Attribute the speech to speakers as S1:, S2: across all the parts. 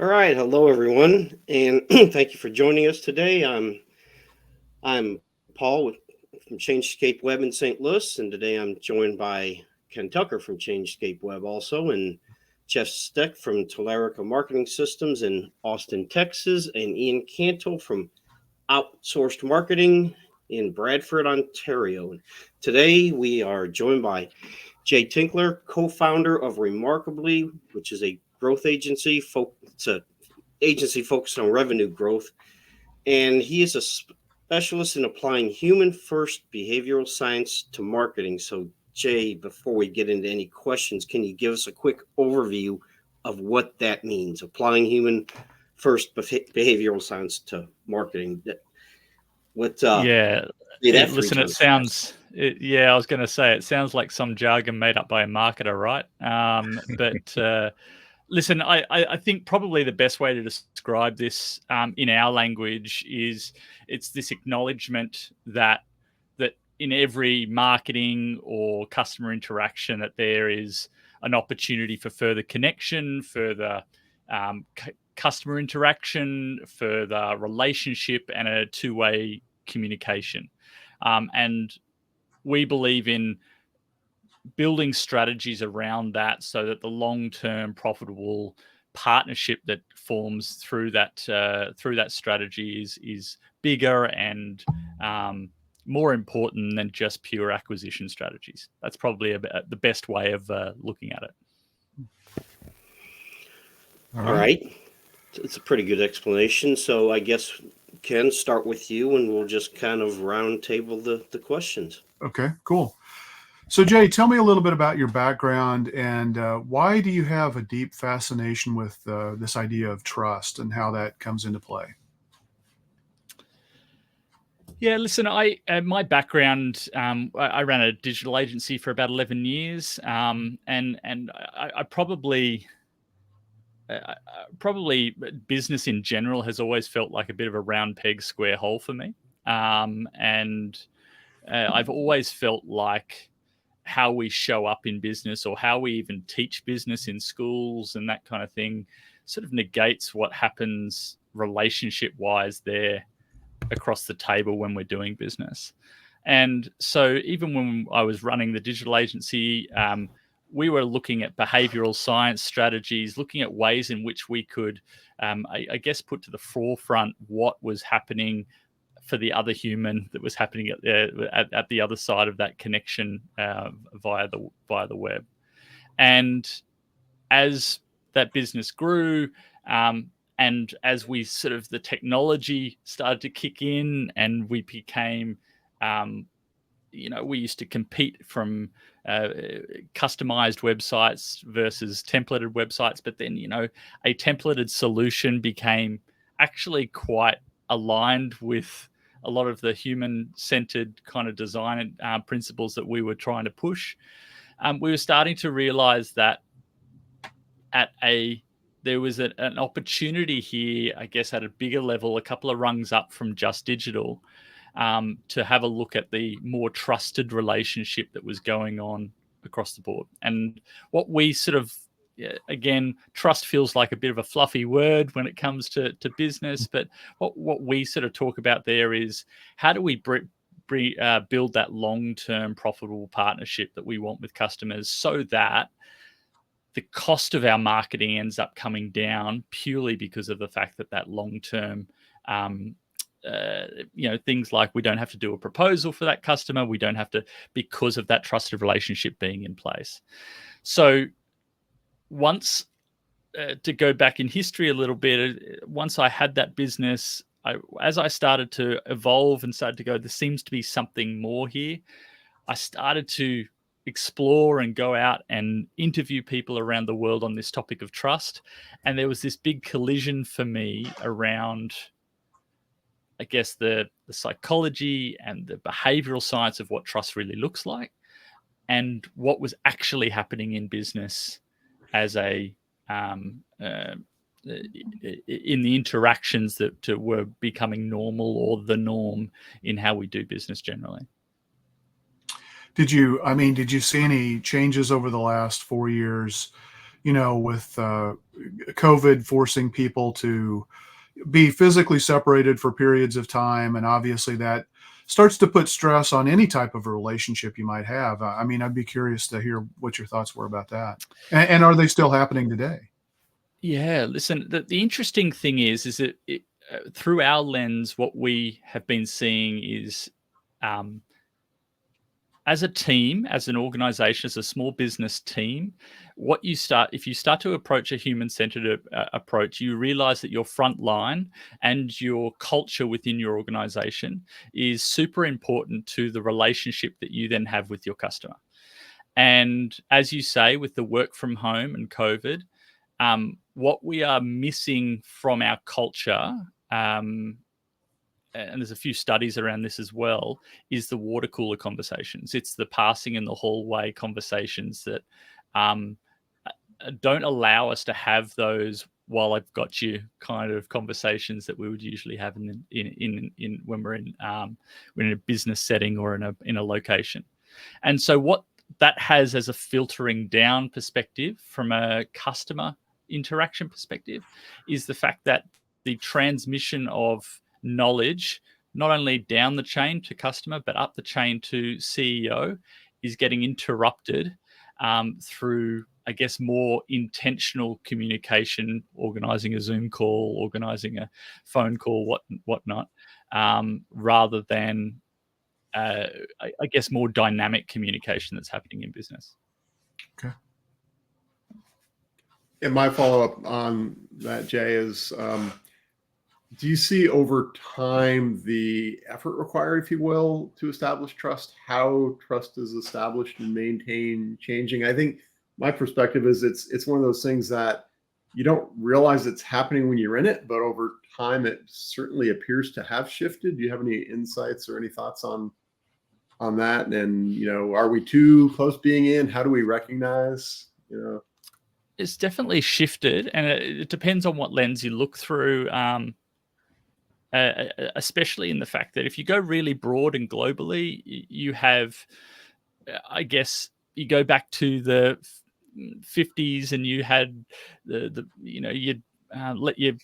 S1: All right, hello everyone, and thank you for joining us today. I'm Paul from ChangeScape Web in St. Louis, and today I'm joined by Ken Tucker from ChangeScape Web also, and Jeff Steck from Tellerica Marketing Systems in Austin, Texas, and Ian Cantle from Outsourced Marketing in Bradford, Ontario. And today we are joined by Jay Tinkler, co-founder of Remarkably, which is a growth agency. It's a agency focused on revenue growth, and he is a specialist in applying human first behavioral science to marketing. So, Jay, before we get into any questions, can you give us a quick overview of what that means, applying human first behavioral science to marketing? What,
S2: Yeah,
S1: say that three
S2: listen,
S1: times fast.
S2: I was going to say, it sounds like some jargon made up by a marketer, right? But listen, I think probably the best way to describe this in our language is it's this acknowledgement that in every marketing or customer interaction that there is an opportunity for further connection, further customer interaction, further relationship, and a two-way communication. And we believe in building strategies around that so that the long-term profitable partnership that forms through that strategy is bigger and more important than just pure acquisition strategies. That's probably the best way of looking at it.
S1: All right. It's a pretty good explanation. So I guess, Ken, start with you and we'll just kind of round table the questions.
S3: Okay, cool. So, Jay, tell me a little bit about your background and why do you have a deep fascination with this idea of trust and how that comes into play?
S2: Yeah, listen, my background, I ran a digital agency for about 11 years, and I probably business in general has always felt like a bit of a round peg, square hole for me, and I've always felt like how we show up in business or how we even teach business in schools and that kind of thing sort of negates what happens relationship wise there across the table when we're doing business. And so even when I was running the digital agency, we were looking at behavioral science strategies, looking at ways in which we could, I guess, put to the forefront what was happening for the other human that was happening at the other side of that connection via the web. And as that business grew, and as we sort of the technology started to kick in, and we became, we used to compete from customized websites versus templated websites, but then a templated solution became actually quite aligned with a lot of the human-centered kind of design principles that we were trying to push. We were starting to realize that there was an opportunity here, I guess, at a bigger level, a couple of rungs up from just digital, to have a look at the more trusted relationship that was going on across the board. And what we sort of, again, trust feels like a bit of a fluffy word when it comes to business, but what we sort of talk about there is how do we build that long-term profitable partnership that we want with customers so that the cost of our marketing ends up coming down purely because of the fact that long-term, things like we don't have to do a proposal for that customer. We don't have to, because of that trusted relationship being in place. So once, to go back in history a little bit, once I had that business, as I started to evolve and started to go, there seems to be something more here. I started to explore and go out and interview people around the world on this topic of trust. And there was this big collision for me around, I guess, the psychology and the behavioral science of what trust really looks like and what was actually happening in business as in the interactions that were becoming normal or the norm in how we do business generally.
S3: Did you see any changes over the last 4 years with COVID forcing people to be physically separated for periods of time. And obviously that starts to put stress on any type of a relationship you might have. I mean, I'd be curious to hear what your thoughts were about that. And are they still happening today?
S2: Yeah, listen, the interesting thing is that through our lens, what we have been seeing is as a team, as an organization, as a small business team, if you start to approach a human-centered approach, you realize that your front line and your culture within your organization is super important to the relationship that you then have with your customer. And as you say, with the work from home and COVID, what we are missing from our culture, and there's a few studies around this as well, is the water cooler conversations. It's the passing in the hallway conversations that don't allow us to have those while I've got you kind of conversations that we would usually have when we're in a business setting or in a location. And so what that has as a filtering down perspective from a customer interaction perspective is the fact that the transmission of knowledge, not only down the chain to customer, but up the chain to CEO, is getting interrupted through, I guess, more intentional communication, organizing a Zoom call, organizing a phone call, whatnot, rather than, I guess, more dynamic communication that's happening in business.
S3: Okay.
S4: And my follow-up on that, Jay, is do you see over time the effort required, if you will, to establish trust? How trust is established and maintained changing? I think my perspective is it's one of those things that you don't realize it's happening when you're in it, but over time it certainly appears to have shifted. Do you have any insights or any thoughts on that? And are we too close being in? How do we recognize?
S2: It's definitely shifted, and it depends on what lens you look through. Especially in the fact that if you go really broad and globally, you have, I guess, you go back to the 50s and you had you'd let your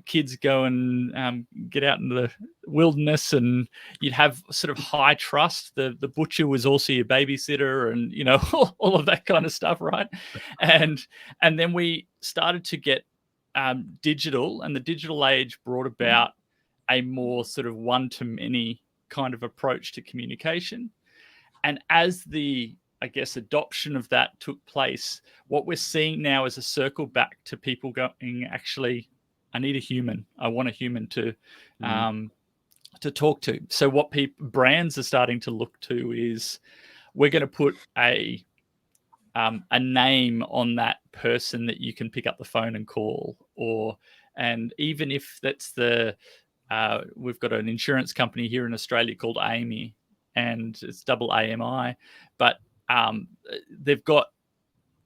S2: kids go and get out in the wilderness, and you'd have sort of high trust. The butcher was also your babysitter, and all of that kind of stuff, right? And then we started to get digital, and the digital age brought about a more sort of one-to-many kind of approach to communication. And as the, I guess, adoption of that took place, what we're seeing now is a circle back to people going, actually, I need a human. I want a human to talk to. So what brands are starting to look to is, we're going to put a name on that person that you can pick up the phone and call, and even if that's we've got an insurance company here in Australia called Amy, and it's double AMI, but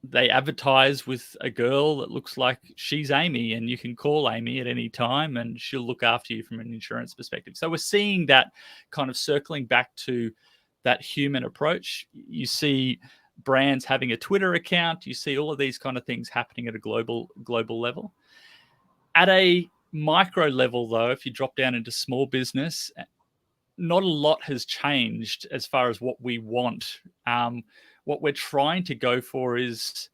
S2: they advertise with a girl that looks like she's Amy, and you can call Amy at any time and she'll look after you from an insurance perspective. So we're seeing that kind of circling back to that human approach. You see brands having a Twitter account. You see all of these kind of things happening at a global level. At a micro level, though, if you drop down into small business, not a lot has changed as far as what we want. What we're trying to go for is,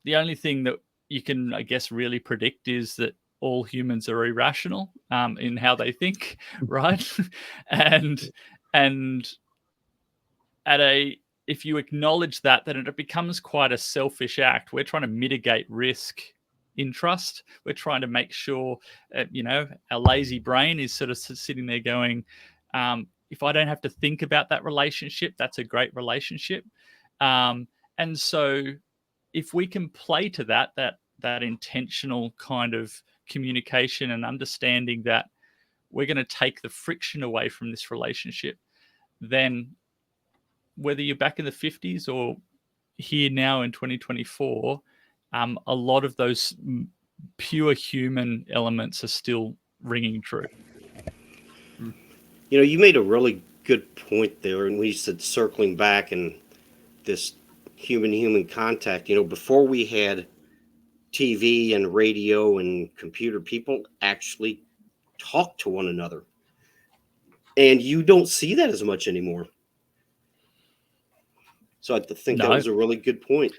S2: the only thing that you can, I guess, really predict is that all humans are irrational in how they think, right? and if you acknowledge that, then it becomes quite a selfish act. We're trying to mitigate risk in trust. We're trying to make sure, our lazy brain is sort of sitting there going, if I don't have to think about that relationship, that's a great relationship. And so if we can play to that intentional kind of communication and understanding that we're going to take the friction away from this relationship, then whether you're back in the 50s or here now in 2024, a lot of those pure human elements are still ringing true.
S1: You made a really good point there, and we said circling back and this human contact. Before we had TV and radio and computer, people actually talk to one another. And you don't see that as much anymore. So I think that was a really good point.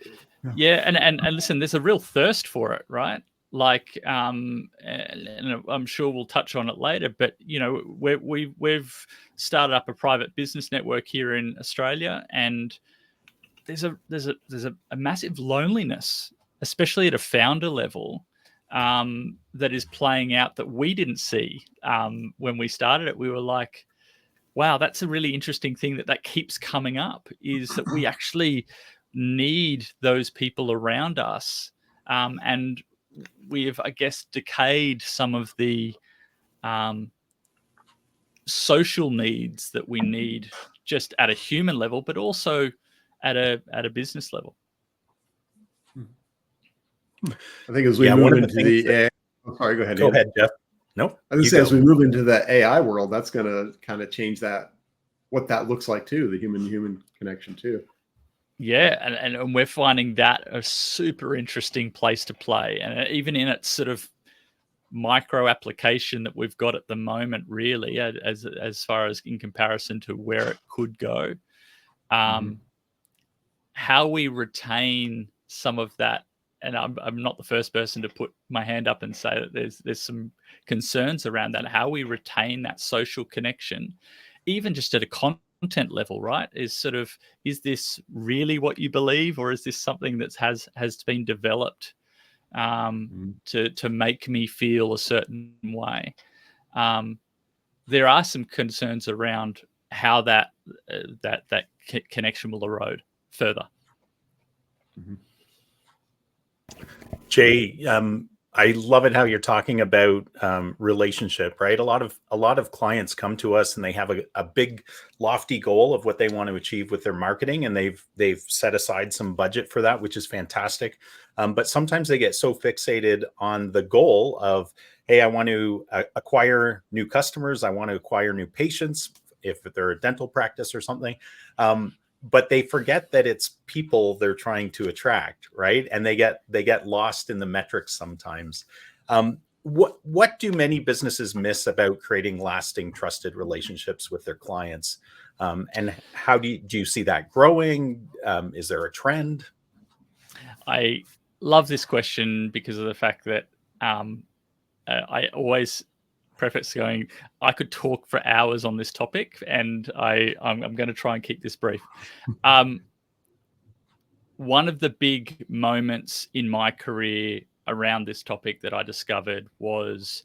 S2: Yeah, and listen, there's a real thirst for it, right? Like, and I'm sure we'll touch on it later, but we've started up a private business network here in Australia, and there's a massive loneliness, especially at a founder level, that is playing out that we didn't see when we started it. We were like, wow, that's a really interesting thing that keeps coming up, is that we actually need those people around us. And we've, I guess, decayed some of the social needs that we need just at a human level, but also at a business level.
S4: I think as we move into the AI, sorry, go ahead.
S5: Go ahead, Jeff. Nope.
S4: I was going to say, as we move into the AI world, that's going to kind of change what that looks like too, the human connection too.
S2: Yeah, and we're finding that a super interesting place to play, and even in its sort of micro application that we've got at the moment, really, as far as in comparison to where it could go, how we retain some of that. And I'm not the first person to put my hand up and say that there's some concerns around that. How we retain that social connection, even just at a content level, right? Is this really what you believe, or is this something that has been developed to make me feel a certain way? There are some concerns around how that connection will erode further.
S5: Jay, I love it how you're talking about relationship, right? A lot of clients come to us and they have a big lofty goal of what they want to achieve with their marketing, and they've set aside some budget for that, which is fantastic. But sometimes they get so fixated on the goal of, hey, I want to acquire new customers, I want to acquire new patients, if they're a dental practice or something. But they forget that it's people they're trying to attract, right? And they get lost in the metrics sometimes. What do many businesses miss about creating lasting, trusted relationships with their clients? And how do you see that growing? Is there a trend?
S2: I love this question because of the fact that I always preface going, I could talk for hours on this topic, and I'm going to try and keep this brief. One of the big moments in my career around this topic that I discovered was,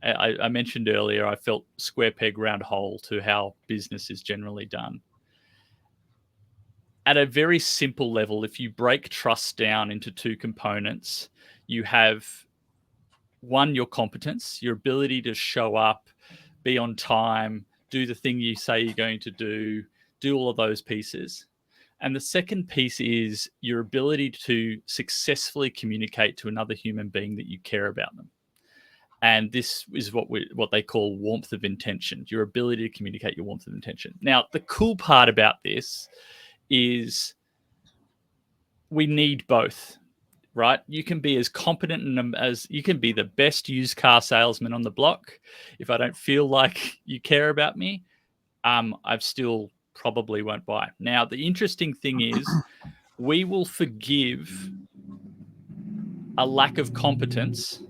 S2: I mentioned earlier, I felt square peg round hole to how business is generally done. At a very simple level, if you break trust down into two components, you have one, your competence, your ability to show up, be on time, do the thing you say you're going to do all of those pieces. And the second piece is your ability to successfully communicate to another human being that you care about them. And this is what they call warmth of intention, your ability to communicate your warmth of intention. Now, the cool part about this is we need both. Right? You can be as competent as you can be the best used car salesman on the block. If I don't feel like you care about me, I still probably won't buy. Now, the interesting thing is we will forgive a lack of competence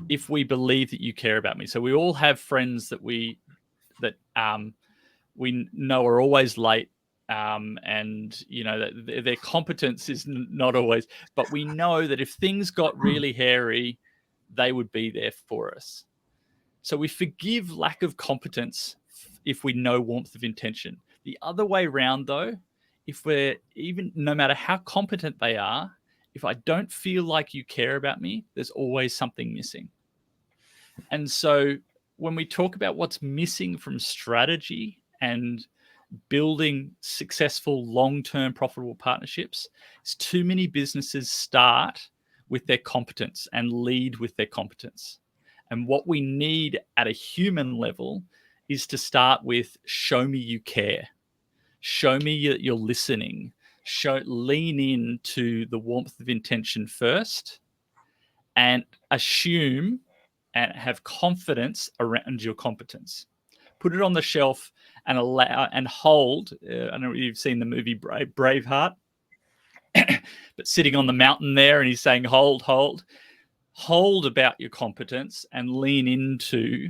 S2: if we believe that you care about me. So we all have friends that we know are always late. And that their competence is not always, but we know that if things got really hairy, they would be there for us. So we forgive lack of competence if we know warmth of intention. The other way around, though, if we're no matter how competent they are, if I don't feel like you care about me, there's always something missing. And so when we talk about what's missing from strategy and building successful long-term profitable partnerships, is too many businesses start with their competence and lead with their competence. And what we need at a human level is to start with, show me you care. Show me that you're listening. lean into the warmth of intention first, and assume and have confidence around your competence. Put it on the shelf and allow and hold. I don't know if you've seen the movie Braveheart, but sitting on the mountain there, and he's saying, hold about your competence and lean into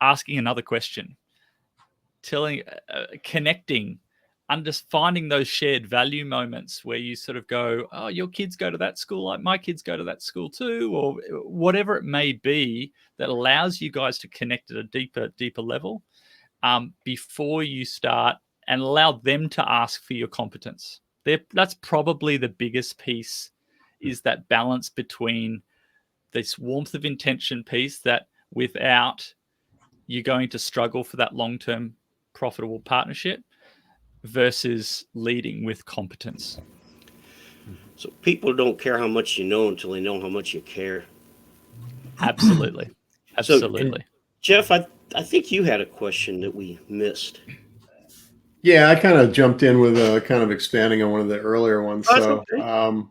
S2: asking another question, connecting, finding those shared value moments where you sort of go, oh, your kids go to that school, like my kids go to that school too, or whatever it may be that allows you guys to connect at a deeper level before you start, and allow them to ask for your competence. That's probably the biggest piece, is that balance between this warmth of intention piece, that without, you're going to struggle for that long-term profitable partnership, versus leading with competence.
S1: So people don't care how much you know until they know how much you care.
S2: Absolutely. Absolutely.
S1: So, Jeff, I think you had a question that we missed.
S4: Yeah, I kind of jumped in with kind of expanding on one of the earlier ones. So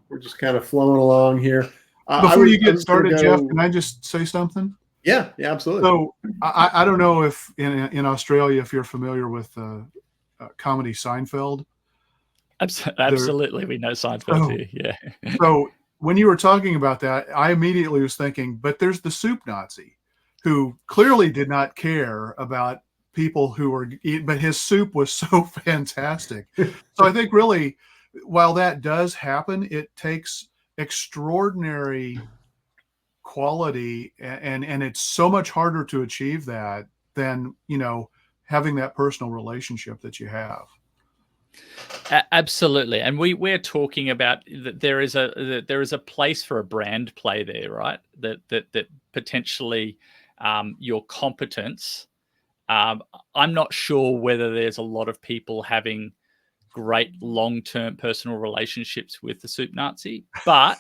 S4: we're just kind of flowing along here.
S3: Before you get started, Jeff, can I just say something?
S4: Yeah, absolutely.
S3: So I don't know if in Australia, if you're familiar with comedy Seinfeld.
S2: Absolutely. We know Seinfeld here. Yeah.
S3: So when you were talking about that, I immediately was thinking, but there's the soup Nazi who clearly did not care about people who were eating, but his soup was so fantastic. So I think really, while that does happen, it takes extraordinary quality, and it's so much harder to achieve that than, having that personal relationship that you have.
S2: Absolutely. And we're talking about that there is a place for a brand play there, right? That potentially your competence. I'm not sure whether there's a lot of people having great long-term personal relationships with the soup Nazi, but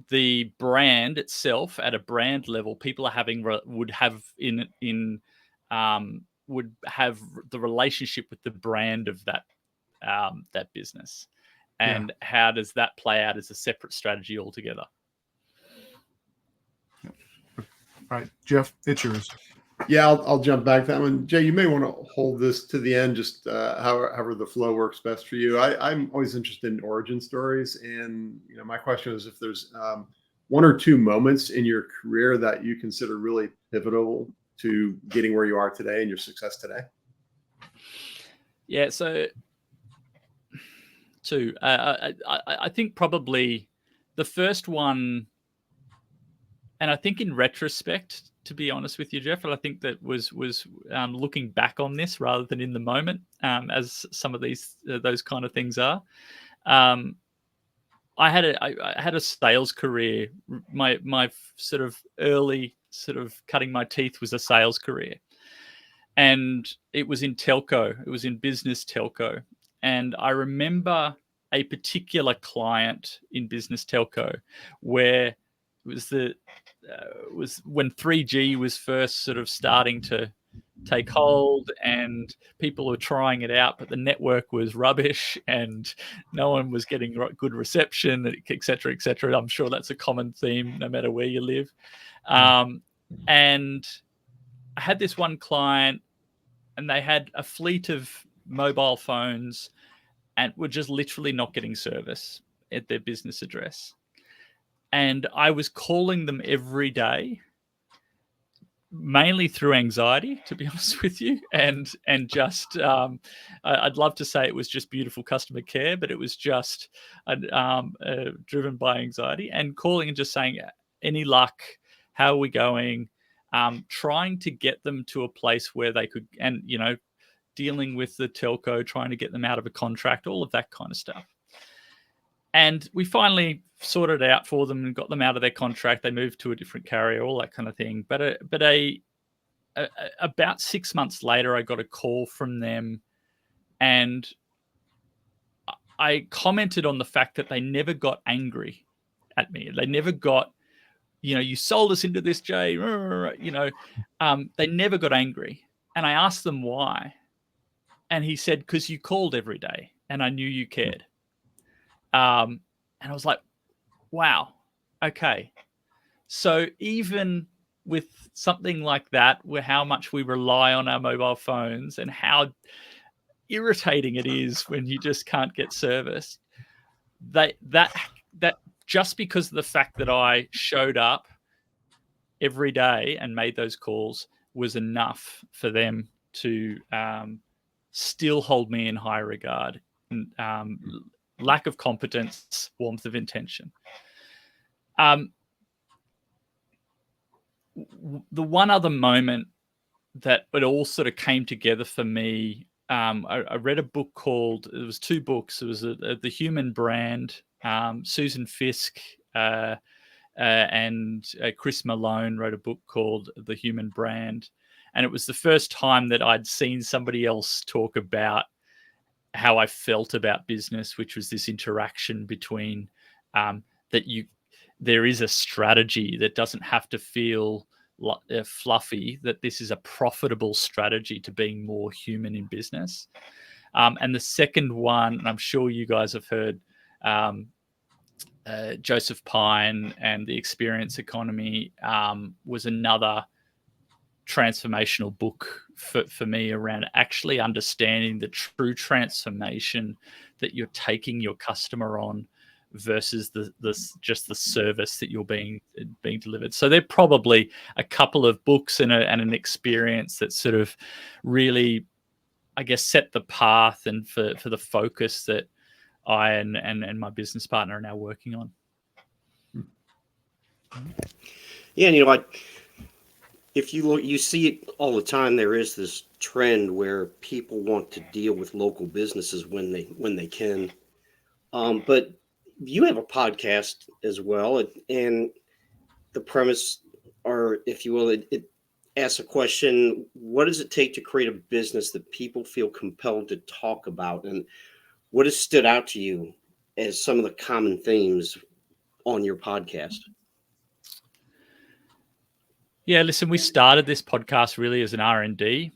S2: the brand itself, at a brand level, people are would have the relationship with the brand of that business, and how does that play out as a separate strategy altogether?
S3: All right, Jeff, it's yours.
S4: Yeah, I'll jump back to that one. Jay, you may want to hold this to the end, just however the flow works best for you. I'm always interested in origin stories, and my question is if there's one or two moments in your career that you consider really pivotal to getting where you are today and your success today.
S2: Yeah, so two. I think probably the first one. And I think in retrospect, to be honest with you, Jeff, I think that was looking back on this rather than in the moment, as some of those kind of things are. I had a sales career. My sort of early sort of cutting my teeth was a sales career, and it was in telco. It was in business telco, and I remember a particular client in business telco where it was when 3G was first sort of starting to take hold, and people were trying it out, but the network was rubbish and no one was getting good reception, et cetera, et cetera. I'm sure that's a common theme no matter where you live. And I had this one client, and they had a fleet of mobile phones and were just literally not getting service at their business address. And I was calling them every day, mainly through anxiety, to be honest with you, and just I'd love to say it was just beautiful customer care, but it was just driven by anxiety, and calling and just saying, any luck, how are we going, trying to get them to a place where they could, and dealing with the telco, trying to get them out of a contract, all of that kind of stuff. And we finally sorted it out for them and got them out of their contract. They moved to a different carrier, all that kind of thing. But about 6 months later, I got a call from them, and I commented on the fact that they never got angry at me. They never got, you sold us into this, Jay. They never got angry. And I asked them why. And he said, because you called every day and I knew you cared. And I was like, wow, okay. So even with something like that, where how much we rely on our mobile phones and how irritating it is when you just can't get service, that just because of the fact that I showed up every day and made those calls was enough for them to still hold me in high regard. Lack of competence, warmth of intention. The one other moment that it all sort of came together for me, I read a book called, it was two books. It was The Human Brand, Susan Fisk and Chris Malone wrote a book called The Human Brand. And it was the first time that I'd seen somebody else talk about how I felt about business, which was this interaction between there is a strategy that doesn't have to feel fluffy, that this is a profitable strategy to being more human in business. And the second one, and I'm sure you guys have heard, Joseph Pine and the Experience Economy was another transformational book for me around actually understanding the true transformation that you're taking your customer on versus just the service that you're being delivered. So they're probably a couple of books and an experience that sort of really, I guess, set the path and for the focus that I and my business partner are now working on.
S1: Yeah, and you know, if you look, you see it all the time. There is this trend where people want to deal with local businesses when they can. But you have a podcast as well, and the premise, or if you will, it asks a question: what does it take to create a business that people feel compelled to talk about? And what has stood out to you as some of the common themes on your podcast?
S2: Yeah, listen, we started this podcast really as an R&D.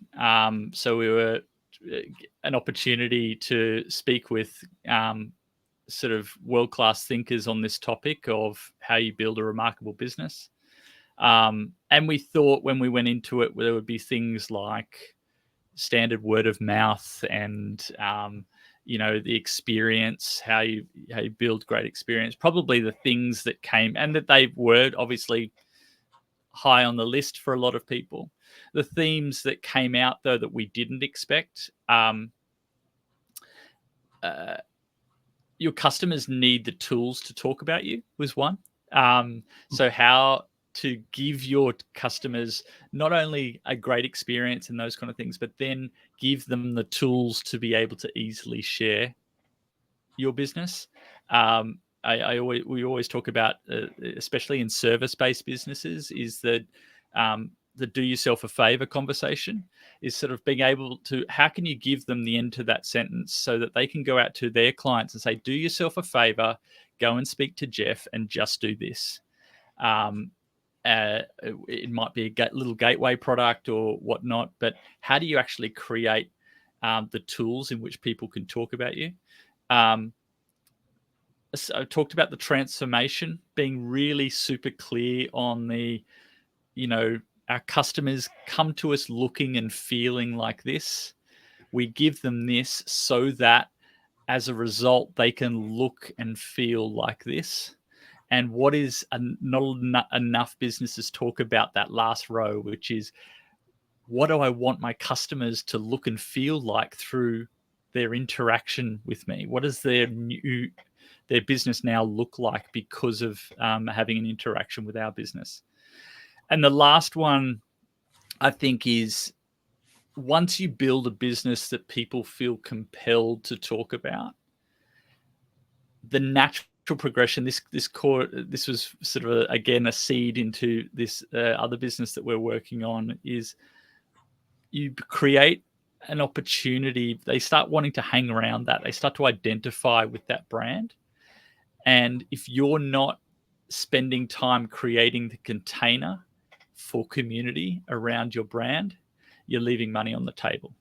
S2: So we were an opportunity to speak with sort of world-class thinkers on this topic of how you build a remarkable business. And we thought when we went into it, there would be things like standard word of mouth and, the experience, how you build great experience, probably the things that came, and that they were obviously high on the list for a lot of people. The themes that came out, though, that we didn't expect, your customers need the tools to talk about you was one. So how to give your customers not only a great experience and those kind of things, but then give them the tools to be able to easily share your business. We always talk about, especially in service-based businesses, is that the do yourself a favor conversation is sort of being able to, how can you give them the end to that sentence so that they can go out to their clients and say, do yourself a favor, go and speak to Jeff and just do this. It might be a little gateway product or whatnot, but how do you actually create the tools in which people can talk about you? So I talked about the transformation, being really super clear on the, our customers come to us looking and feeling like this. We give them this so that as a result, they can look and feel like this. And what is not enough businesses talk about that last row, which is, what do I want my customers to look and feel like through their interaction with me? What does their business now look like because of having an interaction with our business? And the last one, I think, is once you build a business that people feel compelled to talk about, the natural progression, this was sort of again a seed into this other business that we're working on, is you create an opportunity. They start wanting to hang around that. They start to identify with that brand. And if you're not spending time creating the container for community around your brand, you're leaving money on the table.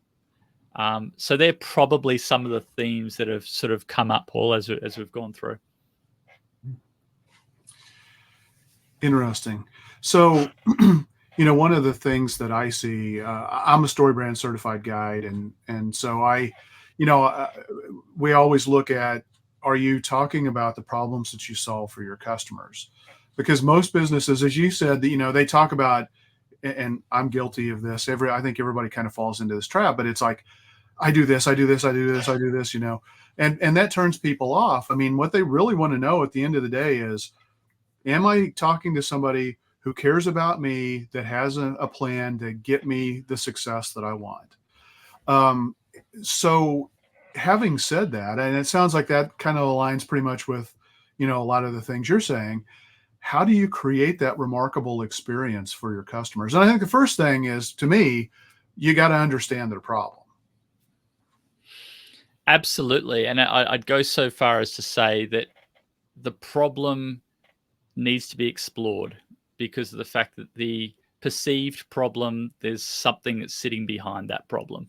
S2: So they're probably some of the themes that have sort of come up, Paul, as we've gone through.
S3: Interesting. So, one of the things that I see, I'm a StoryBrand certified guide, and so we always look at, are you talking about the problems that you solve for your customers? Because most businesses, as you said, they talk about, and I'm guilty of this. I think everybody kind of falls into this trap, but it's like, I do this, I do this, I do this, I do this, and that turns people off. I mean, what they really want to know at the end of the day is, am I talking to somebody who cares about me, that has a plan to get me the success that I want? So having said that, and it sounds like that kind of aligns pretty much with, a lot of the things you're saying, how do you create that remarkable experience for your customers? And I think the first thing is, to me, you got to understand their problem.
S2: Absolutely. And I'd go so far as to say that the problem needs to be explored, because of the fact that the perceived problem, there's something that's sitting behind that problem.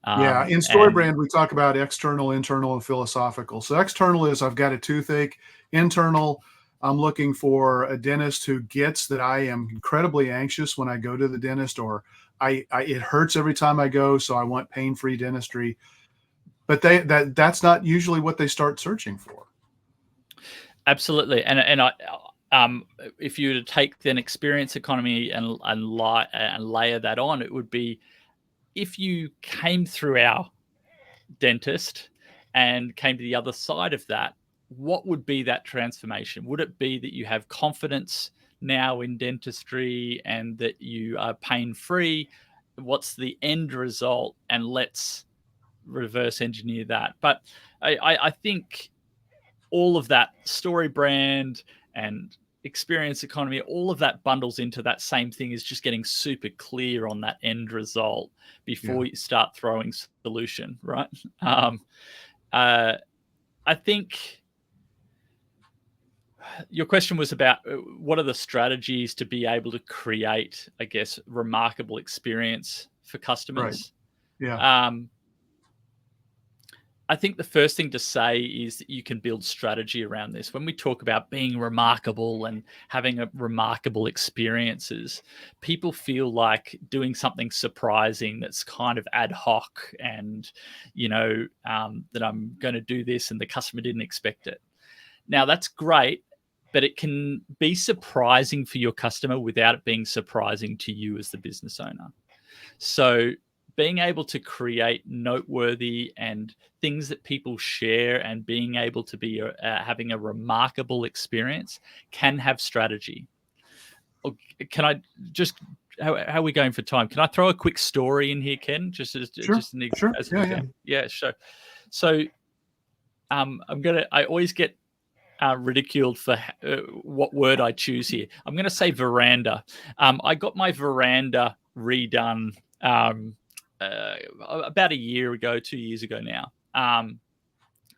S3: Yeah, in StoryBrand, we talk about external, internal, and philosophical. So external is, I've got a toothache. Internal, I'm looking for a dentist who gets that I am incredibly anxious when I go to the dentist, or it hurts every time I go, so I want pain-free dentistry. But that's not usually what they start searching for.
S2: Absolutely, and if you were to take then experience economy and layer that on, it would be, if you came through our dentist and came to the other side of that, what would be that transformation? Would it be that you have confidence now in dentistry and that you are pain-free? What's the end result? And let's reverse engineer that. But I think all of that StoryBrand and experience economy, all of that bundles into that same thing, is just getting super clear on that end result before you start throwing solution, right? I think your question was about what are the strategies to be able to create, I guess, remarkable experience for customers.
S3: Right. Yeah.
S2: I think the first thing to say is that you can build strategy around this. When we talk about being remarkable and having remarkable experiences, people feel like doing something surprising that's kind of ad hoc and, that I'm going to do this and the customer didn't expect it. Now, that's great, but it can be surprising for your customer without it being surprising to you as the business owner. So being able to create noteworthy and things that people share and being able to be having a remarkable experience can have strategy. Can I just, how are we going for time? Can I throw a quick story in here, Ken? Just an
S3: sure.
S2: Yeah, sure. So I always get ridiculed for what word I choose here. I'm going to say veranda. I got my veranda redone about a year ago, 2 years ago now.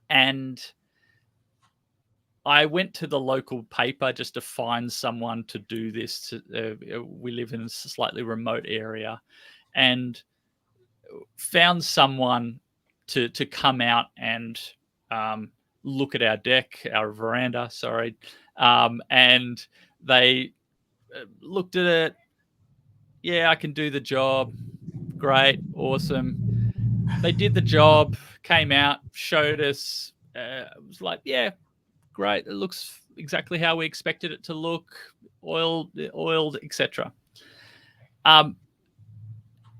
S2: And I went to the local paper just to find someone to do this. We live in a slightly remote area, and found someone to come out and look at our veranda, sorry. And they looked at it. Yeah, I can do the job. Great, awesome. They did the job, came out, showed us. It was like, yeah, great. It looks exactly how we expected it to look, oiled, etc.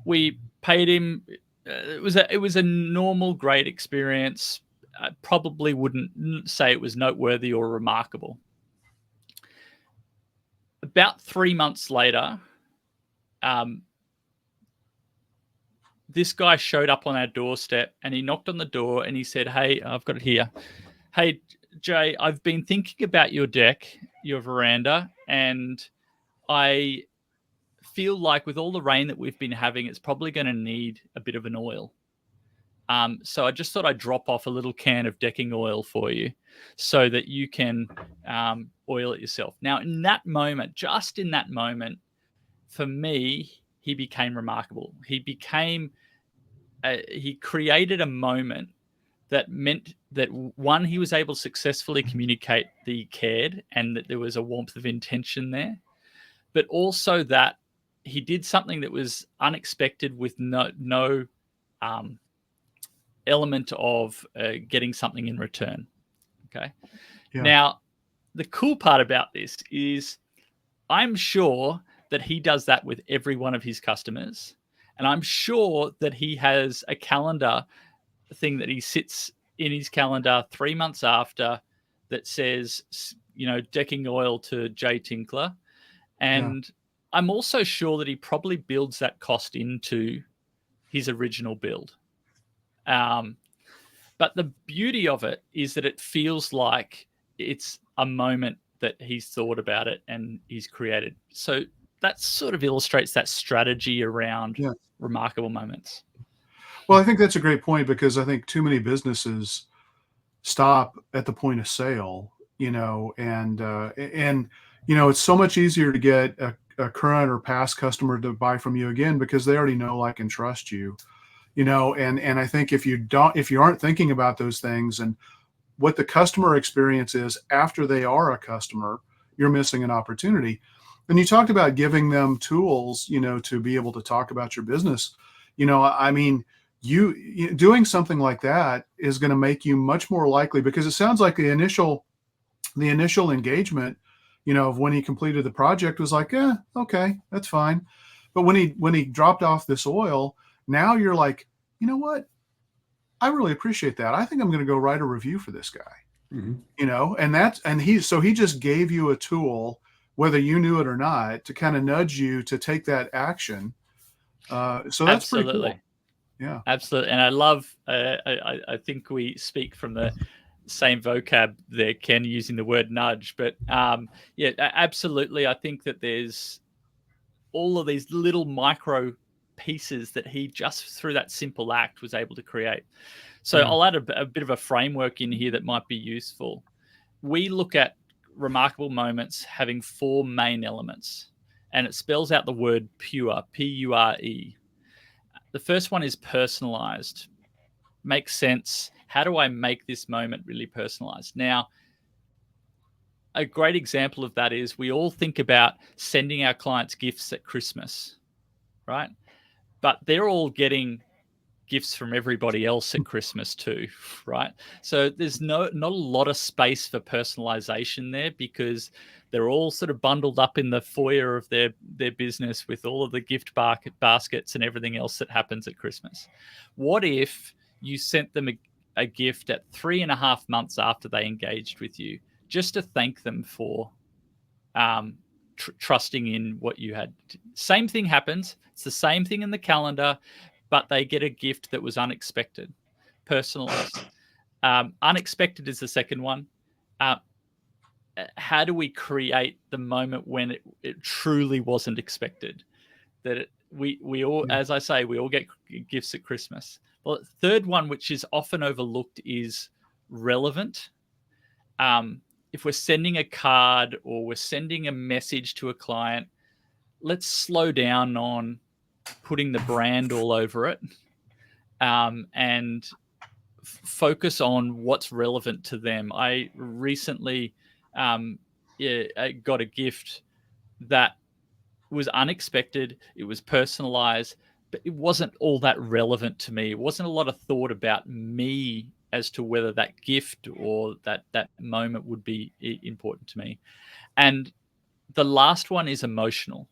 S2: We paid him. It was a normal, great experience. I probably wouldn't say it was noteworthy or remarkable. About 3 months later, this guy showed up on our doorstep and he knocked on the door and he said, "Hey, I've got it here. Hey, Jay, I've been thinking about your deck, your veranda, and I feel like with all the rain that we've been having, it's probably going to need a bit of an oil. So I just thought I'd drop off a little can of decking oil for you so that you can oil it yourself." Now, in that moment, just in that moment, for me, he became remarkable. He became he created a moment that meant that, one, he was able to successfully communicate that he cared and that there was a warmth of intention there, but also that he did something that was unexpected with no element of getting something in return. Okay.
S3: Yeah.
S2: Now, the cool part about this is I'm sure that he does that with every one of his customers. And I'm sure that he has a calendar thing that he sits in his calendar 3 months after that says, decking oil to Jay Tinkler. And I'm also sure that he probably builds that cost into his original build. But the beauty of it is that it feels like it's a moment that he's thought about it and he's created. So that sort of illustrates that strategy around remarkable moments.
S3: Well, I think that's a great point, because I think too many businesses stop at the point of sale, and it's so much easier to get a current or past customer to buy from you again because they already know, like, and trust you, and I think if you aren't thinking about those things and what the customer experience is after they are a customer, you're missing an opportunity. And you talked about giving them tools, to be able to talk about your business. I mean, you doing something like that is going to make you much more likely, because it sounds like the initial engagement, of when he completed the project was like, okay, that's fine. But when he dropped off this oil, now you're like, you know what? I really appreciate that. I think I'm going to go write a review for this guy. And he just gave you a tool, whether you knew it or not, to kind of nudge you to take that action. So that's
S2: Absolutely.
S3: pretty cool. Yeah,
S2: absolutely. And I love, I think we speak from the same vocab there, Ken, using the word nudge, but absolutely. I think that there's all of these little micro pieces that he just through that simple act was able to create. So I'll add a bit of a framework in here that might be useful. We look at remarkable moments having 4 main elements, and it spells out the word pure, P-U-R-E. The first one is personalized. Makes sense. How do I make this moment really personalized? Now, a great example of that is we all think about sending our clients gifts at Christmas, right? But they're all getting gifts from everybody else at Christmas too, right? So there's not a lot of space for personalization there, because they're all sort of bundled up in the foyer of their business with all of the gift baskets and everything else that happens at Christmas. What if you sent them a gift at 3.5 months after they engaged with you, just to thank them for trusting in what you had? Same thing happens. It's the same thing in the calendar, but they get a gift that was unexpected, personalized. Unexpected is the second one. How do we create the moment when it truly wasn't expected? That we all, as I say, we all get gifts at Christmas. Well, the third one, which is often overlooked, is relevant. If we're sending a card or we're sending a message to a client, let's slow down on putting the brand all over it, and focus on what's relevant to them. I recently I got a gift that was unexpected. It was personalized, but it wasn't all that relevant to me. It wasn't a lot of thought about me as to whether that gift or that moment would be important to me. And the last one is emotional.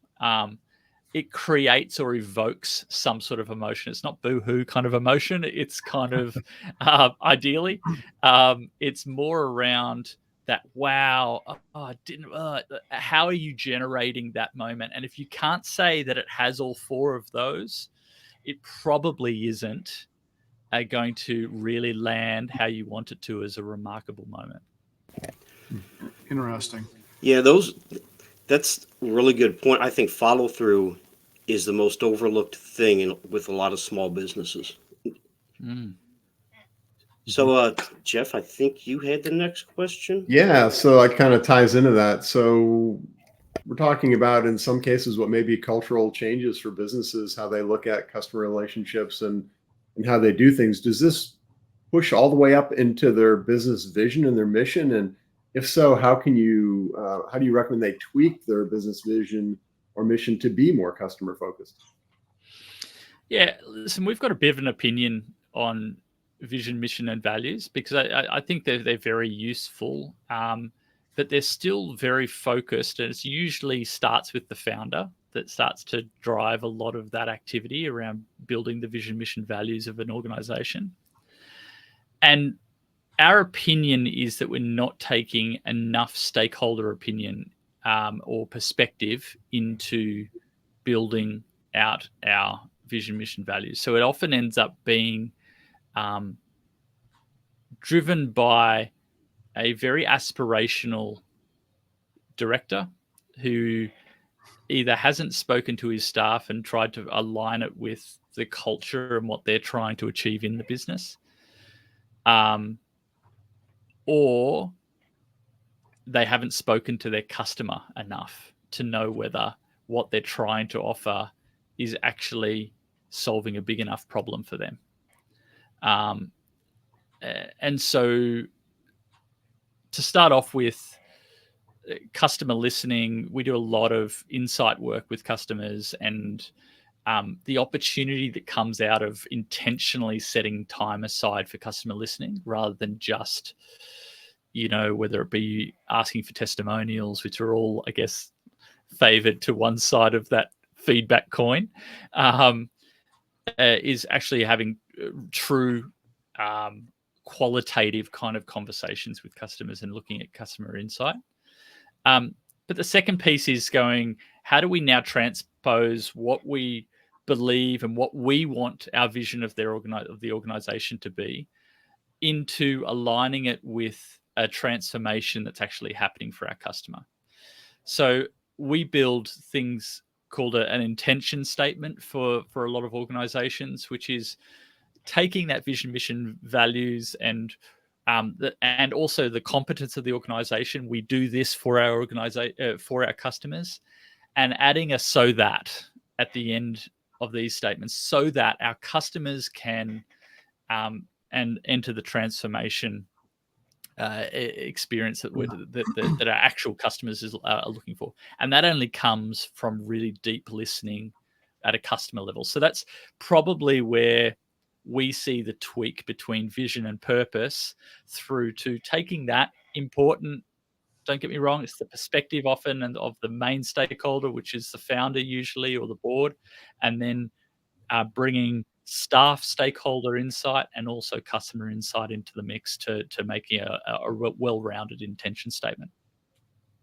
S2: It creates or evokes some sort of emotion. It's not boo-hoo kind of emotion. It's kind of ideally, it's more around that, wow, I didn't. How are you generating that moment? And if you can't say that it has all 4 of those, it probably isn't going to really land how you want it to as a remarkable moment.
S3: Interesting.
S1: Yeah, that's a really good point. I think follow through is the most overlooked thing with a lot of small businesses. So, Jeff, I think you had the next question.
S4: Yeah, so it kind of ties into that. So we're talking about, in some cases, what may be cultural changes for businesses, how they look at customer relationships and and how they do things, does this push all the way up into their business vision and their mission? And if so, how do you recommend they tweak their business vision or mission to be more customer focused?
S2: Yeah, listen, we've got a bit of an opinion on vision, mission, and values because I think they're very useful, but they're still very focused, and it usually starts with the founder that starts to drive a lot of that activity around building the vision, mission, values of an organization. And our opinion is that we're not taking enough stakeholder opinion or perspective into building out our vision, mission, values. So it often ends up being driven by a very aspirational director who either hasn't spoken to his staff and tried to align it with the culture and what they're trying to achieve in the business, or they haven't spoken to their customer enough to know whether what they're trying to offer is actually solving a big enough problem for them. And so to start off with, customer listening, we do a lot of insight work with customers, and the opportunity that comes out of intentionally setting time aside for customer listening rather than just, whether it be asking for testimonials, which are all, I guess, favored to one side of that feedback coin, is actually having true qualitative kind of conversations with customers and looking at customer insight. But the second piece is going, how do we now transpose what we believe and what we want our vision of the organization to be into aligning it with a transformation that's actually happening for our customer? So we build things called an intention statement for a lot of organizations, which is taking that vision, mission, values, and also the competence of the organization. We do this for our for our customers, and adding a "so that" at the end of these statements, so that our customers can and enter the transformation experience that our actual customers are looking for. And that only comes from really deep listening at a customer level. So that's probably where we see the tweak between vision and purpose through to taking that important, don't get me wrong, it's the perspective often and of the main stakeholder, which is the founder usually, or the board, and then bringing staff stakeholder insight and also customer insight into the mix to making a well-rounded intention statement.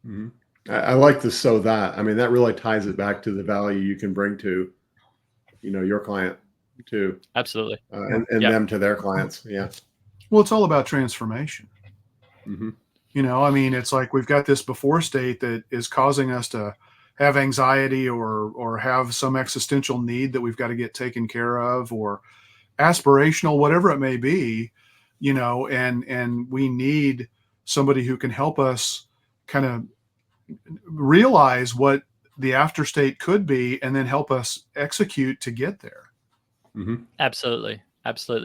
S4: Mm-hmm. I like the "so that." I mean, that really ties it back to the value you can bring to, your client too.
S2: Absolutely.
S4: And them to their clients. Yeah.
S3: Well, it's all about transformation.
S4: Mm-hmm.
S3: It's like we've got this before state that is causing us to have anxiety or have some existential need that we've got to get taken care of, or aspirational, whatever it may be, and we need somebody who can help us kind of realize what the after state could be and then help us execute to get there.
S4: Mm-hmm.
S2: Absolutely.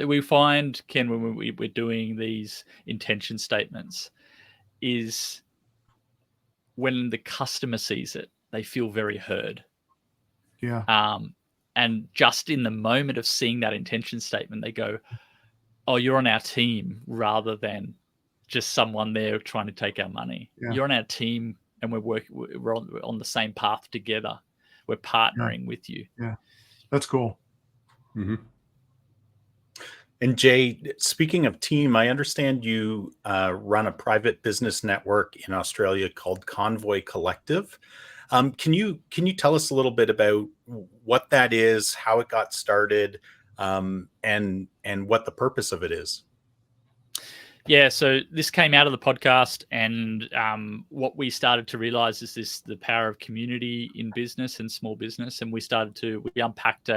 S2: We find, Ken, when we're doing these intention statements, is when the customer sees it, they feel very heard.
S3: Yeah.
S2: And just in the moment of seeing that intention statement, they go, "Oh, you're on our team," rather than just someone there trying to take our money.
S3: Yeah.
S2: You're on our team, and we're on the same path together. We're partnering with you.
S3: Yeah, that's cool.
S4: Mm-hmm.
S5: And Jay, speaking of team, I understand you run a private business network in Australia called Convoy Collective. Can you tell us a little bit about what that is, how it got started, and what the purpose of it is?
S2: Yeah, so this came out of the podcast, and what we started to realize is the power of community in business and small business, and we unpacked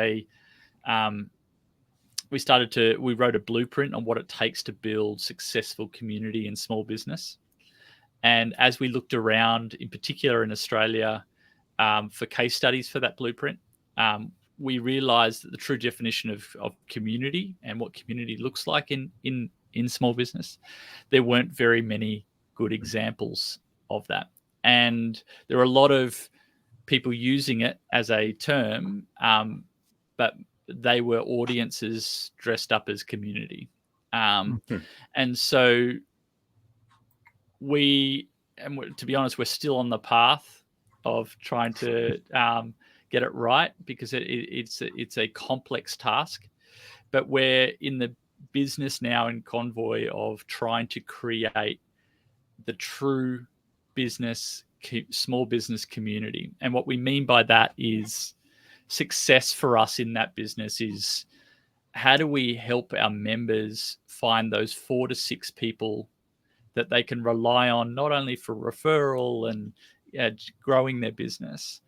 S2: we wrote a blueprint on what it takes to build successful community in small business. And as we looked around, in particular in Australia, for case studies for that blueprint, we realized that the true definition of community and what community looks like in small business, there weren't very many good examples of that. And there are a lot of people using it as a term, but they were audiences dressed up as community. And so to be honest, we're still on the path of trying to get it right, because it's a complex task. But we're in the business now in Convoy of trying to create the true small business community. And what we mean by that is success for us in that business is, how do we help our members find those 4 to 6 people that they can rely on, not only for referral and growing their business,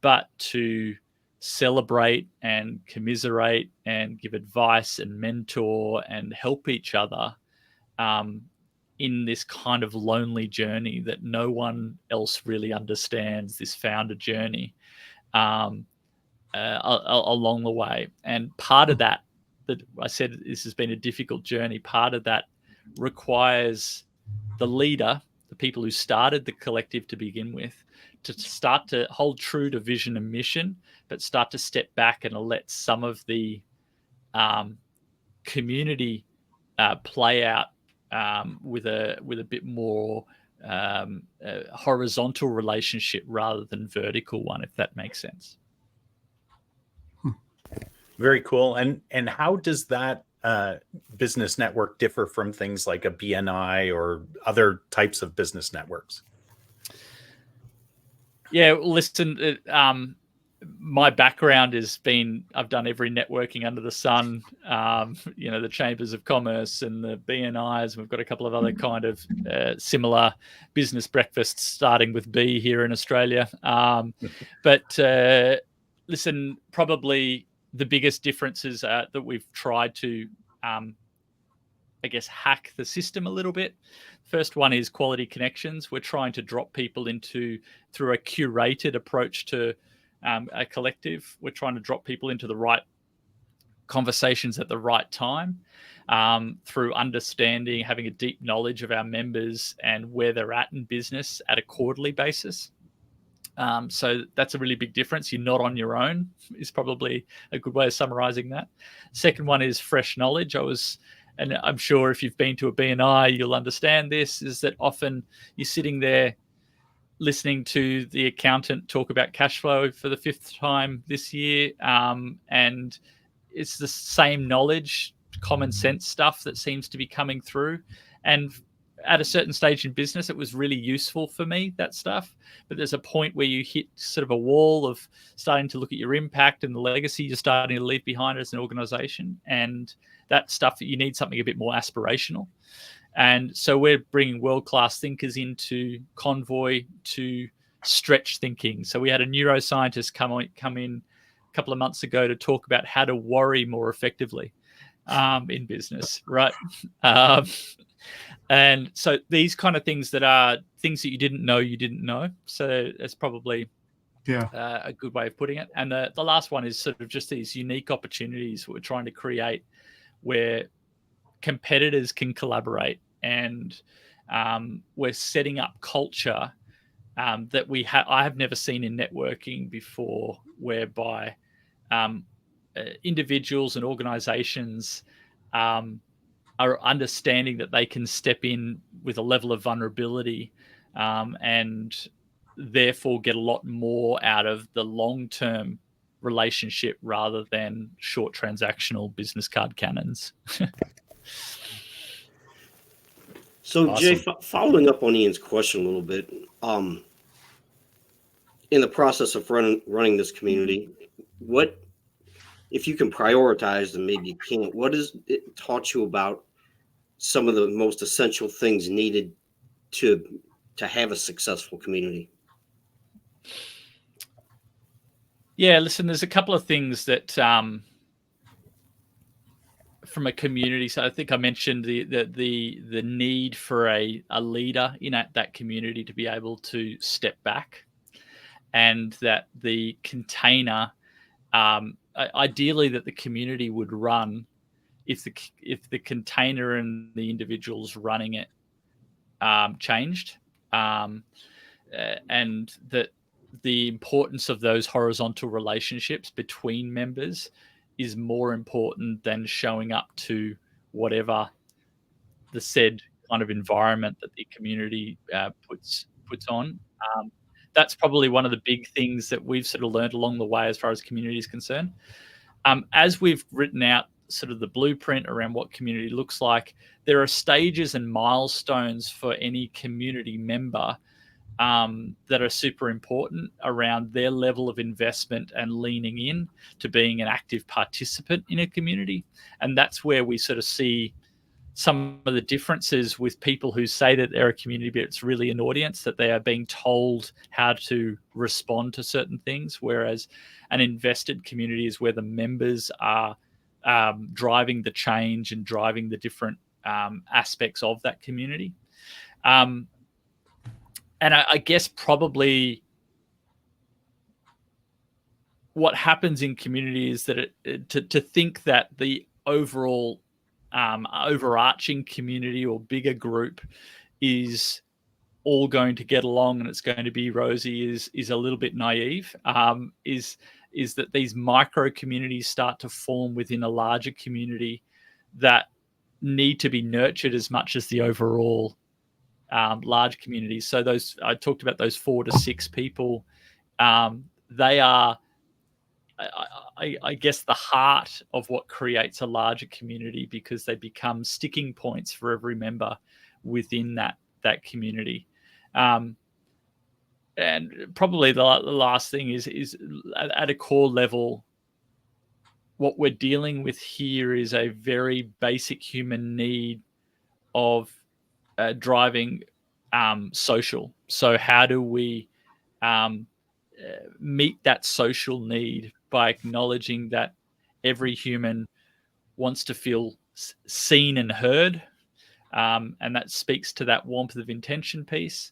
S2: but to celebrate and commiserate and give advice and mentor and help each other in this kind of lonely journey that no one else really understands, this founder journey along the way. And part of that I said, this has been a difficult journey. Part of that requires the leader, the people who started the collective to begin with, to start to hold true to vision and mission, but start to step back and let some of the community play out with a bit more horizontal relationship rather than vertical one, if that makes sense.
S5: Very cool. And how does that business network differ from things like a BNI or other types of business networks?
S2: Yeah, listen, my background has been, I've done every networking under the sun, the chambers of commerce and the BNIs. We've got a couple of other kind of similar business breakfasts, starting with B here in Australia. But listen, probably the biggest differences that we've tried to, hack the system a little bit. First one is quality connections. We're trying to drop people through a curated approach to a collective. We're trying to drop people into the right conversations at the right time, through understanding, having a deep knowledge of our members and where they're at in business at a quarterly basis. So that's a really big difference. You're not on your own is probably a good way of summarizing that. Second one is fresh knowledge. And I'm sure if you've been to a BNI, you'll understand this, is that often you're sitting there listening to the accountant talk about cash flow for the 5th time this year. And it's the same knowledge, common sense stuff that seems to be coming through. And at a certain stage in business, it was really useful for me, that stuff. But there's a point where you hit sort of a wall of starting to look at your impact and the legacy you're starting to leave behind as an organization. And that stuff, you need something a bit more aspirational. And so we're bringing world-class thinkers into Convoy to stretch thinking. So we had a neuroscientist come in a couple of months ago to talk about how to worry more effectively in business, right? And so these kind of things that are things that you didn't know. So that's probably a good way of putting it. And the last one is sort of just these unique opportunities we're trying to create where competitors can collaborate. And we're setting up culture that I have never seen in networking before, whereby individuals and organizations are understanding that they can step in with a level of vulnerability and therefore get a lot more out of the long-term relationship rather than short transactional business card cannons.
S1: So,
S5: Awesome.
S1: Jay, following up on Ian's question a little bit, in the process of running this community, what, if you can prioritize and maybe you can't, what has it taught you about some of the most essential things needed to have a successful community?
S2: Yeah, listen, there's a couple of things that from a community. So I think I mentioned the need for a leader in that community to be able to step back, and that the container ideally that the community would run if the container and the individuals running it changed, and that the importance of those horizontal relationships between members is more important than showing up to whatever the said kind of environment that the community puts on. That's probably one of the big things that we've sort of learned along the way as far as community is concerned. As we've written out sort of the blueprint around what community looks like, there are stages and milestones for any community member that are super important around their level of investment and leaning in to being an active participant in a community. And that's where we sort of see some of the differences with people who say that they're a community, but it's really an audience, that they are being told how to respond to certain things, whereas an invested community is where the members are driving the change and driving the different aspects of that community. And I guess probably what happens in community is that to think that the overall overarching community or bigger group is all going to get along and it's going to be rosy is a little bit naive. Is that these micro communities start to form within a larger community that need to be nurtured as much as the overall large communities. So those, I talked about those 4 to 6 people. They are, I guess, the heart of what creates a larger community, because they become sticking points for every member within that community. And probably the last thing is at a core level, what we're dealing with here is a very basic human need of driving social. So how do we meet that social need by acknowledging that every human wants to feel seen and heard, and that speaks to that warmth of intention piece.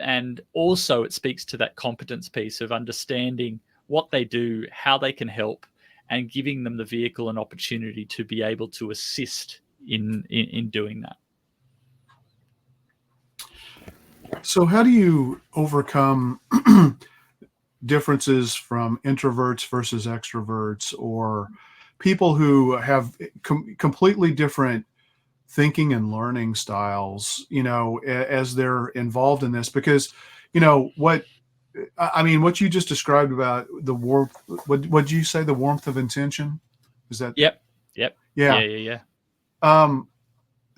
S2: And also it speaks to that competence piece of understanding what they do, how they can help, and giving them the vehicle and opportunity to be able to assist in doing that.
S3: So how do you overcome differences from introverts versus extroverts, or people who have completely different thinking and learning styles, as they're involved in this? Because, what you just described about the warmth, what'd you say, the warmth of intention? Is that?
S2: Yep.
S3: Yeah.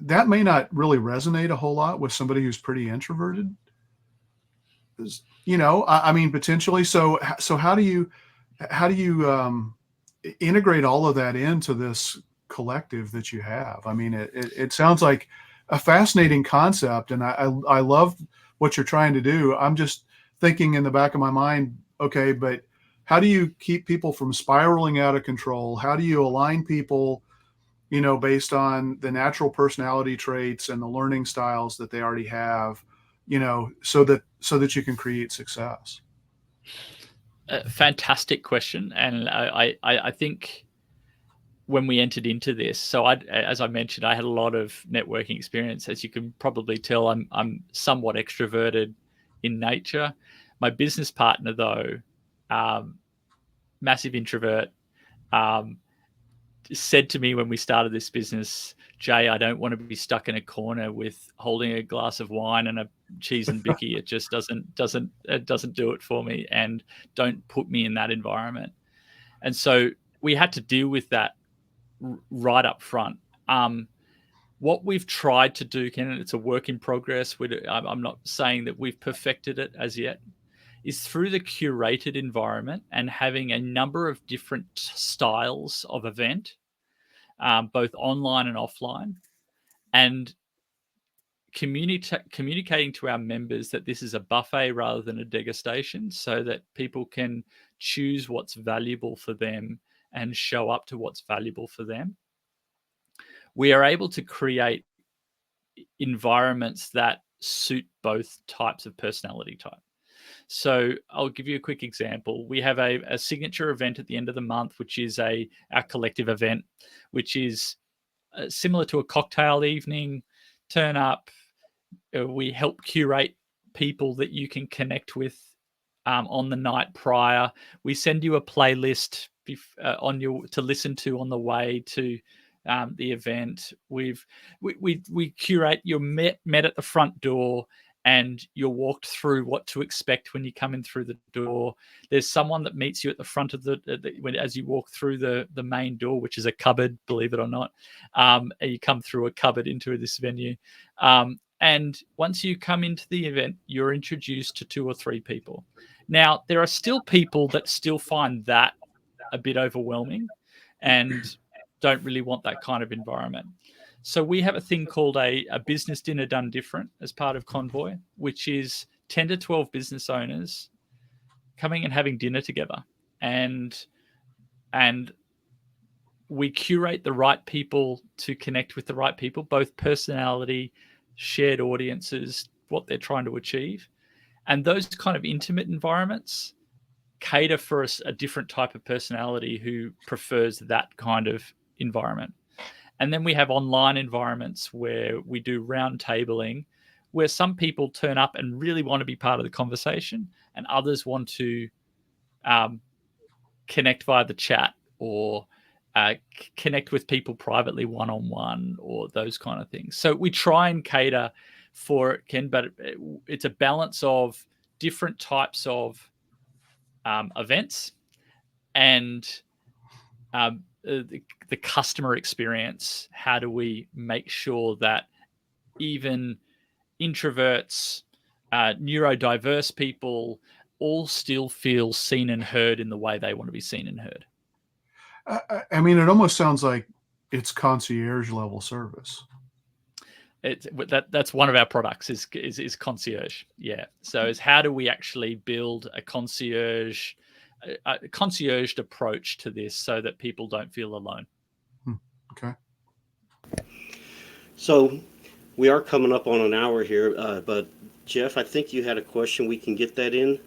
S3: That may not really resonate a whole lot with somebody who's pretty introverted, potentially. So how do you integrate all of that into this collective that you have? I mean, it sounds like a fascinating concept, and I love what you're trying to do. I'm just thinking in the back of my mind, okay, but how do you keep people from spiraling out of control? How do you align people, based on the natural personality traits and the learning styles that they already have, so that you can create success?
S2: Fantastic question. And I think when we entered into this, so as I mentioned, I had a lot of networking experience. As you can probably tell, I'm somewhat extroverted in nature. My business partner, though, massive introvert, said to me when we started this business, Jay, I don't want to be stuck in a corner with holding a glass of wine and a cheese and bicky. It just doesn't do it for me, and don't put me in that environment. And so we had to deal with that right up front. What we've tried to do, Ken, and it's a work in progress, I'm not saying that we've perfected it as yet, is through the curated environment and having a number of different styles of event, both online and offline, and communicating to our members that this is a buffet rather than a degustation, so that people can choose what's valuable for them and show up to what's valuable for them. We are able to create environments that suit both types of personality type. So I'll give you a quick example. We have a signature event at the end of the month, which is our collective event, which is similar to a cocktail evening. Turn up. We help curate people that you can connect with on the night prior. We send you a playlist to listen to on the way to the event. We curate. You're met at the front door, and you're walked through what to expect when you come in through the door. There's someone that meets you at the front of as you walk through the main door, which is a cupboard, believe it or not. You come through a cupboard into this venue. And once you come into the event, you're introduced to 2 or 3 people. Now, there are still people that still find that a bit overwhelming and don't really want that kind of environment. So we have a thing called a business dinner done different as part of Convoy, which is 10 to 12 business owners coming and having dinner together. And we curate the right people to connect with the right people, both personality, shared audiences, what they're trying to achieve. And those kind of intimate environments cater for a different type of personality who prefers that kind of environment. And then we have online environments where we do round tabling, where some people turn up and really want to be part of the conversation, and others want to connect via the chat or connect with people privately one-on-one or those kind of things. So we try and cater for it, Ken, but it's a balance of different types of events and the customer experience. How do we make sure that even introverts, neurodiverse people all still feel seen and heard in the way they want to be seen and heard?
S3: I mean, it almost sounds like it's concierge level service.
S2: That's one of our products is concierge. Yeah. So it's how do we actually build a concierged approach to this so that people don't feel alone.
S3: Okay.
S1: So we are coming up on an hour here, but Jeff, I think you had a question. We can get that in.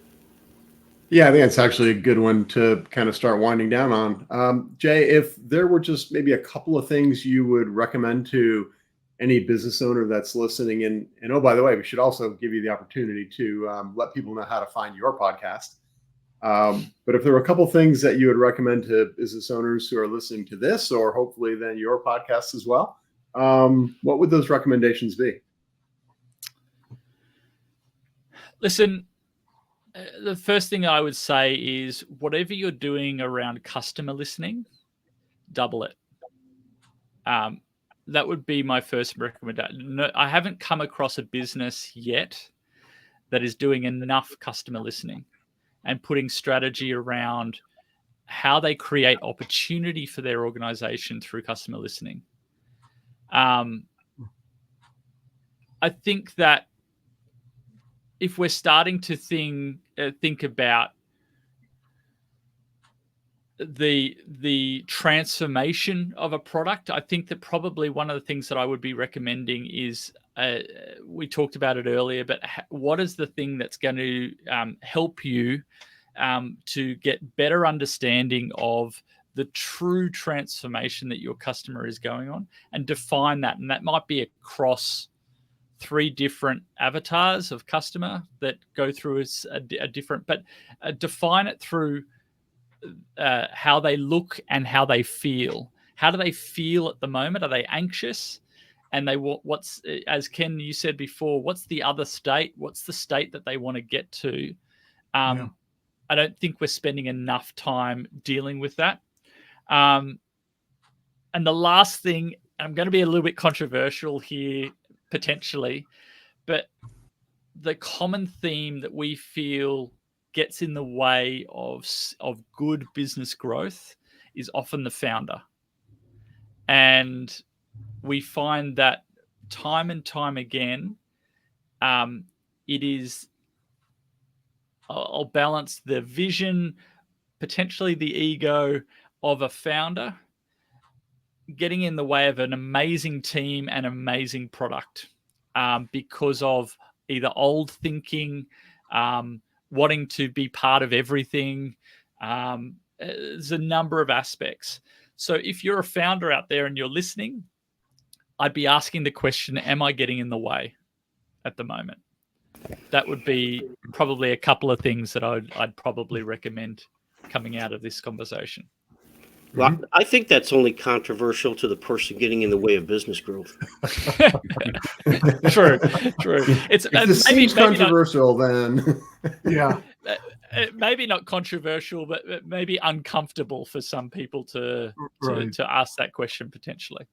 S4: Yeah, I think that's actually a good one to kind of start winding down on. Jay, if there were just maybe a couple of things you would recommend to any business owner that's listening, and oh, by the way, we should also give you the opportunity to let people know how to find your podcast. But if there were a couple of things that you would recommend to business owners who are listening to this, or hopefully then your podcast as well, what would those recommendations be?
S2: Listen, the first thing I would say is whatever you're doing around customer listening, double it. That would be my first recommendation. No, I haven't come across a business yet that is doing enough customer listening and putting strategy around how they create opportunity for their organization through customer listening. I think that if we're starting to think about the transformation of a product, I think that probably one of the things that I would be recommending is, we talked about it earlier, but what is the thing that's going to help you to get better understanding of the true transformation that your customer is going on, and define that. And that might be across 3 different avatars of customer that go through a different, but define it through how they look and how they feel. How do they feel at the moment? Are they anxious? And what's, as Ken, you said before, what's the other state? What's the state that they want to get to? I don't think we're spending enough time dealing with that. And the last thing, I'm going to be a little bit controversial here, potentially, but the common theme that we feel gets in the way of good business growth is often the founder. And we find that time and time again, it is, I'll balance the vision, potentially the ego of a founder, getting in the way of an amazing team and amazing product, because of either old thinking, wanting to be part of everything. There's a number of aspects. So if you're a founder out there and you're listening, I'd be asking the question, am I getting in the way at the moment? That would be probably a couple of things that I'd probably recommend coming out of this conversation.
S1: Well, I think that's only controversial to the person getting in the way of business growth.
S2: True.
S4: If this seems controversial, then
S3: Yeah.
S2: Maybe not controversial, but maybe uncomfortable for some people to ask that question potentially.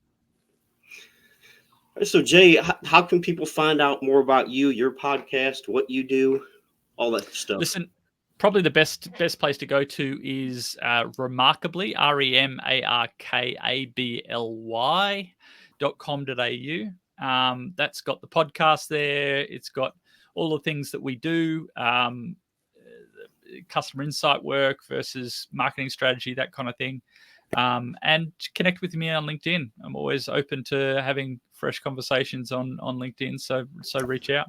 S1: So, Jay, how can people find out more about you, your podcast, what you do, all that stuff?
S2: Listen, probably the best place to go to is Remarkably, remarkably.com.au. That's got the podcast there. It's got all the things that we do, customer insight work versus marketing strategy, that kind of thing. And connect with me on LinkedIn. I'm always open to having fresh conversations on LinkedIn. So reach out.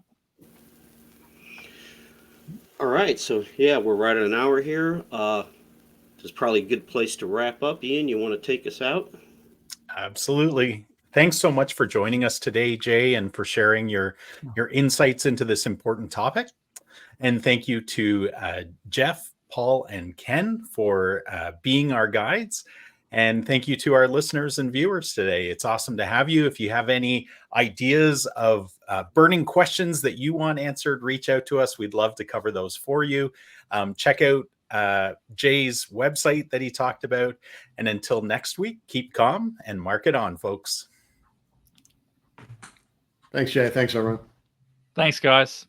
S1: All right. So, yeah, we're right at an hour here. This is probably a good place to wrap up. Ian, you want to take us out?
S5: Absolutely. Thanks so much for joining us today, Jay, and for sharing your insights into this important topic. And thank you to Jeff, Paul, and Ken for being our guides. And thank you to our listeners and viewers today. It's awesome to have you. If you have any ideas of burning questions that you want answered, reach out to us. We'd love to cover those for you. Check out Jay's website that he talked about. And until next week, keep calm and mark it on, folks.
S4: Thanks, Jay. Thanks, everyone.
S2: Thanks, guys.